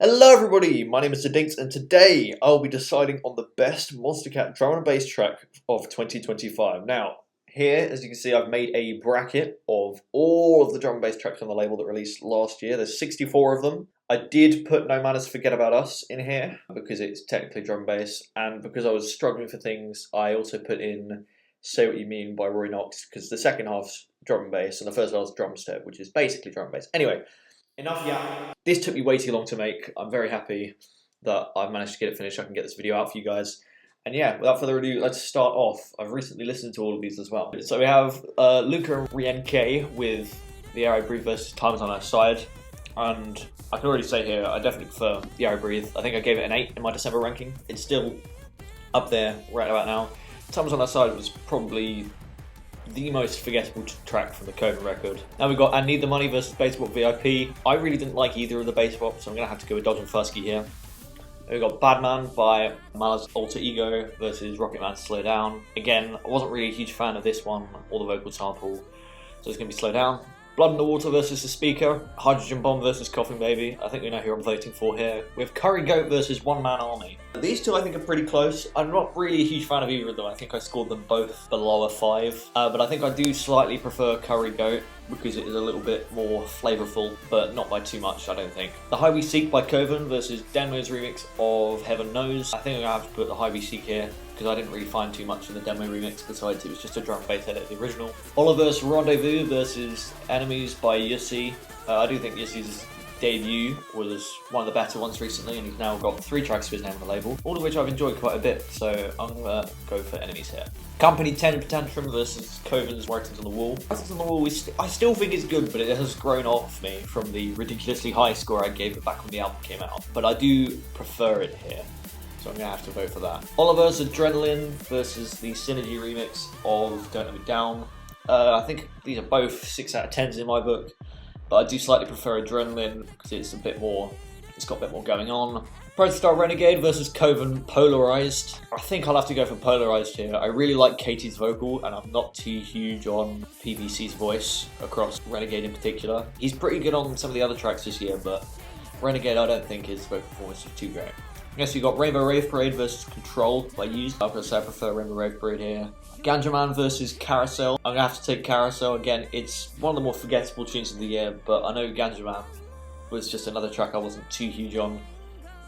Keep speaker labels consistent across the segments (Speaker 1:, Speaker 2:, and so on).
Speaker 1: Hello everybody, my name is Dinks and today I'll be deciding on the best Monstercat drum and bass track of 2025. Now, here as you can see I've made a bracket of all of the drum and bass tracks on the label that released last year. There's 64 of them. I did put No Manners Forget About Us in here because it's technically drum and bass, and because I was struggling for things I also put in Say What You Mean by Roy Knox because the second half's drum and bass and the first half's drum step, which is basically drum and bass. Anyway, enough yap. This took me way too long to make. I'm very happy that I've managed to get it finished. I can get this video out for you guys. And yeah, without further ado, let's start off. I've recently listened to all of these as well. So we have Luca and Rienke with The Air I Breathe versus Times on Our Side. And I can already say here, I definitely prefer The Air I Breathe. I think I gave it an 8 in my December ranking. It's still up there right about now. Times on Our Side was probably the most forgettable track from the Coven record. Now we've got I Need the Money versus Baseball VIP. I really didn't like either of the baseball, so I'm going to have to go with Dodge and Fusky here. Then we've got Bad Man by Mala's Alter Ego versus Rocket Man Slow Down. Again, I wasn't really a huge fan of this one or the vocal sample, so it's going to be Slow Down. Blood in the Water versus The Speaker. Hydrogen Bomb versus Coughing Baby. I think we know who I'm voting for here. We have Curry Goat versus One Man Army. These two I think are pretty close. I'm not really a huge fan of either of them. I think I scored them both below a 5. But I think I do slightly prefer Curry Goat because it is a little bit more flavourful, but not by too much, I don't think. The High We Seek by Coven versus Demo's remix of Heaven Knows. I think I'm going to have to put the High We Seek here because I didn't really find too much in the demo remix besides it was just a drum and bass edit of the original. Oliver's Rendezvous versus Enemies by Yussi. I do think Yussi's debut was one of the better ones recently, and he's now got 3 tracks to his name on the label, all of which I've enjoyed quite a bit, so I'm going to go for Enemies here. Company 10 Tantrum versus Coven's Writings on the Wall. Writings on the Wall, I still think it's good, but it has grown off me from the ridiculously high score I gave it back when the album came out. But I do prefer it here, so I'm going to have to vote for that. Oliver's Adrenaline versus the Synergy remix of Don't Let Me Down. I think these are both 6 out of 10s in my book, but I do slightly prefer Adrenaline because it's got a bit more going on. Protostar Renegade versus Coven Polarized. I think I'll have to go for Polarized here. I really like Katie's vocal, and I'm not too huge on PVC's voice across Renegade in particular. He's pretty good on some of the other tracks this year, but Renegade I don't think his vocal performance is too great. Next we got Rainbow Rave Parade versus Control by Used. I'm going to say I prefer Rainbow Rave Parade here. Ganja Man versus Carousel. I'm going to have to take Carousel again. It's one of the more forgettable tunes of the year, but I know Ganja Man was just another track I wasn't too huge on.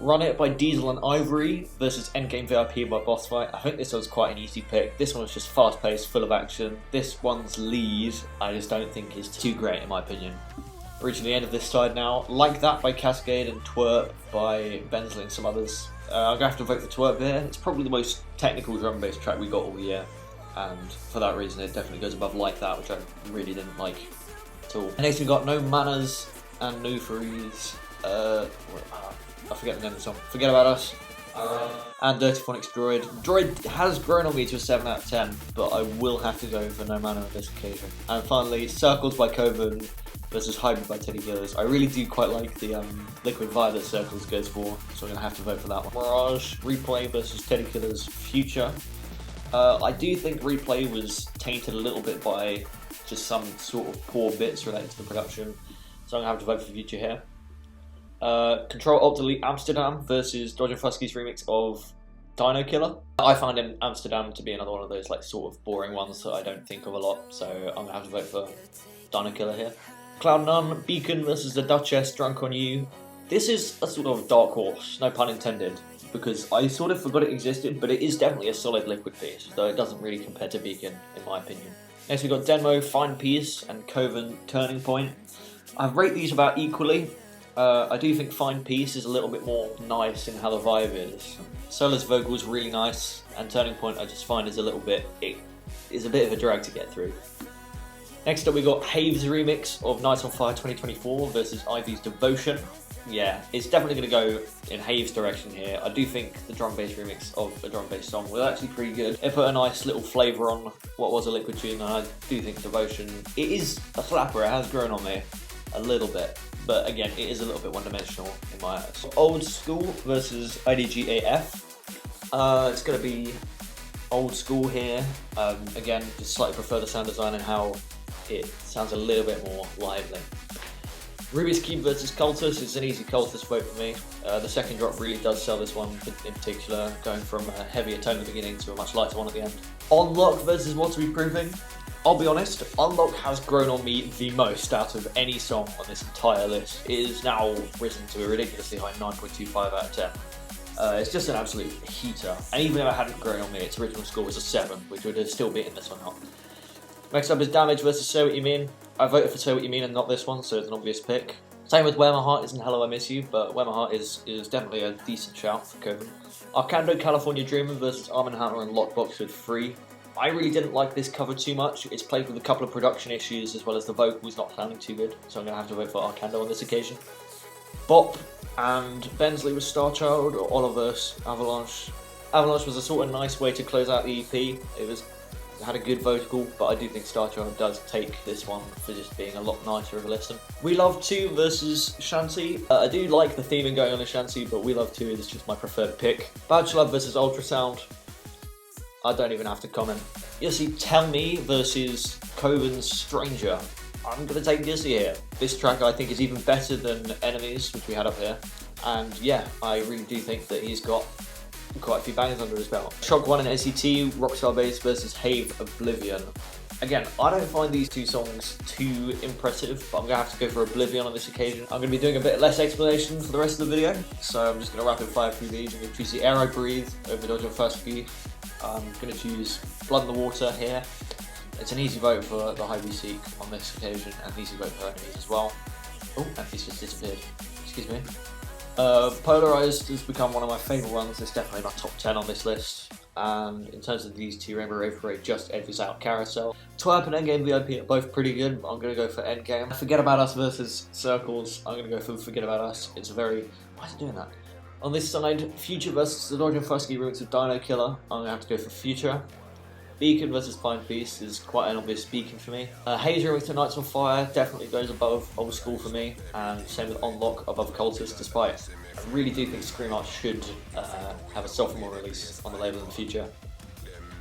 Speaker 1: Run It by Diesel and Ivory versus Endgame VIP by Boss Fight. I think this was quite an easy pick. This one was just fast paced, full of action. This one's lead I just don't think is too great in my opinion. Reaching the end of this side now. Like That by Cascade and Twerp by Bensley and some others. I'm going to have to vote for Twerp here. It's probably the most technical drum and bass track we got all year, and for that reason it definitely goes above Like That, which I really didn't like at all. And next we've got No Manners and New Freeze. I forget the name of the song. Forget About Us. And Dirty Phonics Droid. Droid has grown on me to a 7 out of 10, but I will have to go for No Manner on this occasion. And finally, Circles by Coven versus Hybrid by Teddy Killers. I really do quite like the Liquid Violet Circles goes for, so I'm going to have to vote for that one. Mirage Replay versus Teddy Killers Future. I do think Replay was tainted a little bit by just some sort of poor bits related to the production, so I'm going to have to vote for Future here. Control Alt Delete Amsterdam versus Dodge and Fusky's remix of Dino Killer. I found Amsterdam to be another one of those like sort of boring ones that I don't think of a lot, so I'm going to have to vote for Dino Killer here. Cloud None Beacon versus the Duchess Drunk on You. This is a sort of dark horse, no pun intended, because I sort of forgot it existed, but it is definitely a solid liquid piece, though it doesn't really compare to Beacon in my opinion. Next we've got Demo Fine Piece and Coven Turning Point. I rate these about equally. I do think Fine Piece is a little bit more nice in how the vibe is. Sola's vocal is really nice, and Turning Point I just find is a bit of a drag to get through. Next up we got Have's remix of Nights on Fire 2024 versus Ivy's Devotion. Yeah, it's definitely going to go in Have's direction here. I do think the drum bass remix of the drum bass song was actually pretty good. It put a nice little flavour on what was a liquid tune, and I do think Devotion, it is a slapper, it has grown on me a little bit. But again, it is a little bit one-dimensional in my eyes. Old School versus IDGAF. It's going to be Old School here. Again, just slightly prefer the sound design and how it sounds a little bit more lively. Rubik's Cube versus Cultus is an easy Cultus vote for me. The second drop really does sell this one in particular, going from a heavier tone at the beginning to a much lighter one at the end. Unlock versus What Are We Proving? I'll be honest, Unlock has grown on me the most out of any song on this entire list. It is now risen to a ridiculously high 9.25 out of 10. It's just an absolute heater, and even if it hadn't grown on me, its original score was a 7, which would have still beaten this one out. Next up is Damage versus Say What You Mean. I voted for Say What You Mean and not this one, so it's an obvious pick. Same with Where My Heart Is and Hello I Miss You, but Where My Heart Is definitely a decent shout for Coven. Arcando California Dreamer versus Arm & Hammer and Lockbox with Free. I really didn't like this cover too much. It's played with a couple of production issues as well as the vocals not sounding too good, so I'm going to have to vote for Arcando on this occasion. Bop and Bensley with Starchild, or Oliver's Avalanche. Avalanche was a sort of nice way to close out the EP. It had a good vocal, but I do think Starchild does take this one for just being a lot nicer of a listen. We Love 2 versus Shanty. I do like the theming going on in Shanty, but We Love 2 is just my preferred pick. Badge Love versus Ultrasound. I don't even have to comment. Yussi Tell Me versus Coven's Stranger. I'm going to take Yussi here. This track I think is even better than Enemies, which we had up here. And yeah, I really do think that he's got quite a few bangers under his belt. Shock 1 and NCT, Rockstar Bass versus Have Oblivion. Again, I don't find these two songs too impressive, but I'm going to have to go for Oblivion on this occasion. I'm going to be doing a bit less explanation for the rest of the video, so I'm just going to rapid fire through these. I'm going to choose the Air I Breathe over Dodge and Fusky. I'm going to choose Blood in the Water here. It's an easy vote for the High V Seek on this occasion, and an easy vote for Enemies as well. Oh, Enemies just disappeared. Excuse me. Polarized has become one of my favourite ones. It's definitely my top 10 on this list. And in terms of these two, Rainbow Rave Parade just edges out Carousel. Twerp and Endgame VIP are both pretty good, but I'm going to go for Endgame. Forget About Us versus Circles. I'm going to go for Forget About Us. It's a very... Why is it doing that? On this side, Future versus the Dodge and Fusky remix of Dino Killer. I'm going to have to go for Future. Beacon versus Find Peace is quite an obvious Beacon for me. Hazer remix of Nights on Fire definitely goes above Old School for me, and same with Unlock above Cultist, despite I really do think Scream Art should have a sophomore release on the label in the future.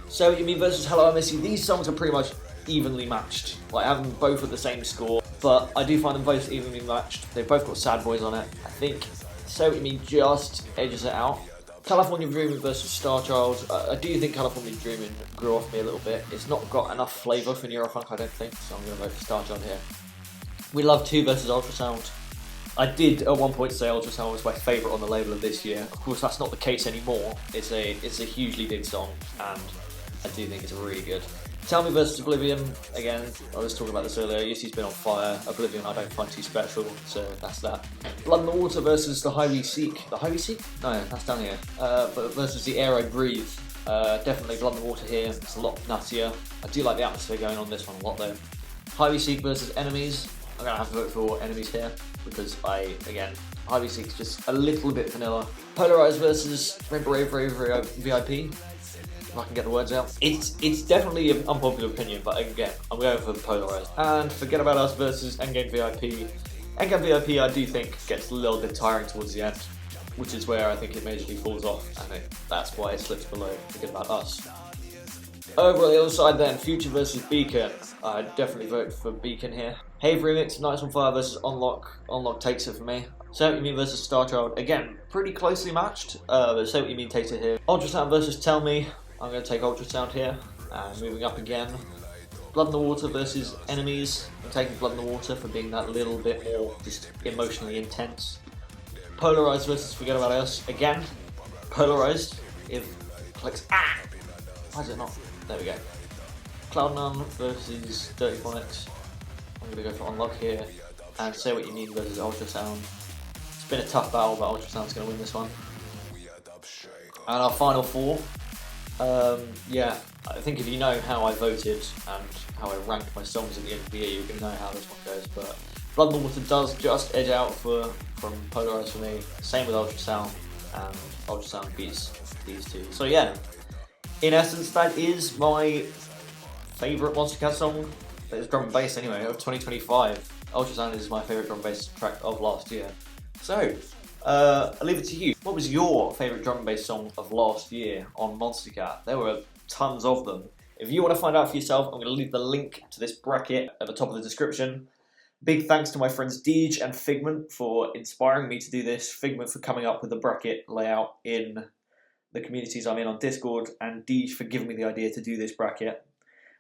Speaker 1: So You Mean versus Hello I Miss You. These songs are pretty much evenly matched. Like, I have them both at the same score, but I do find them both evenly matched. They've both got Sad Boys on it. I think So What You Mean just edges it out. California Dreaming versus Starchild. I do think California Dreaming grew off me a little bit. It's not got enough flavour for Neurofunk, I don't think, so I'm going to vote for Starchild here. We Love 2 versus Ultrasound. I did at one point say Ultrasound was my favourite on the label of this year. Of course, that's not the case anymore. It's a hugely big song, and I do think it's really good. Tell Me versus Oblivion. Again, I was talking about this earlier. Yussi's been on fire. Oblivion I don't find too special, so that's that. Blood in the Water versus the High We Seek. The High We Seek? No, that's down here. But versus the Air I Breathe. Definitely Blood in the Water here. It's a lot nuttier. I do like the atmosphere going on this one a lot though. High We Seek versus Enemies. I'm going to have to vote for Enemies here because again, High We Seek is just a little bit vanilla. Polarized versus Rainbow Rave VIP. If I can get the words out. It's definitely an unpopular opinion, but again, I'm going for Polarized. And Forget About Us versus Endgame VIP. Endgame VIP I do think gets a little bit tiring towards the end, which is where I think it majorly falls off, and that's why it slips below Forget About Us. Over on the other side then, Future versus Beacon. I definitely vote for Beacon here. Have remix, Nights on Fire versus Unlock. Unlock takes it for me. Say What You Mean versus Starchild. Again, pretty closely matched, but Say What You Mean takes it here. Ultrasound versus Tell Me. I'm going to take Ultrasound here, and moving up again. Blood in the Water versus Enemies. I'm taking Blood in the Water for being that little bit more just emotionally intense. Polarized versus Forget About Us. Again, Polarized. If clicks, why is it not? There we go. Cloud9 versus Dirty Phonics. I'm going to go for Unlock here, and Say What You Mean versus Ultrasound. It's been a tough battle, but Ultrasound's going to win this one. And our final four. Yeah, I think if you know how I voted and how I ranked my songs at the end of the year, you're going to know how this one goes. But Blood in the Water does just edge out from Polarized for me. Same with Ultrasound, and Ultrasound beats these two. So yeah, in essence, that is my favourite Monstercat song. That is drum and bass anyway, of 2025. Ultrasound is my favourite drum and bass track of last year. So, I'll leave it to you. What was your favourite drum and bass song of last year on Monstercat? There were tons of them. If you want to find out for yourself, I'm going to leave the link to this bracket at the top of the description. Big thanks to my friends Deej and Figment for inspiring me to do this, Figment for coming up with the bracket layout in the communities I'm in on Discord, and Deej for giving me the idea to do this bracket.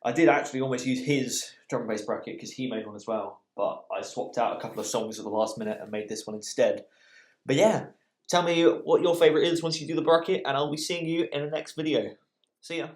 Speaker 1: I did actually almost use his drum and bass bracket because he made one as well, but I swapped out a couple of songs at the last minute and made this one instead. But yeah, tell me what your favourite is once you do the bracket, and I'll be seeing you in the next video. See ya.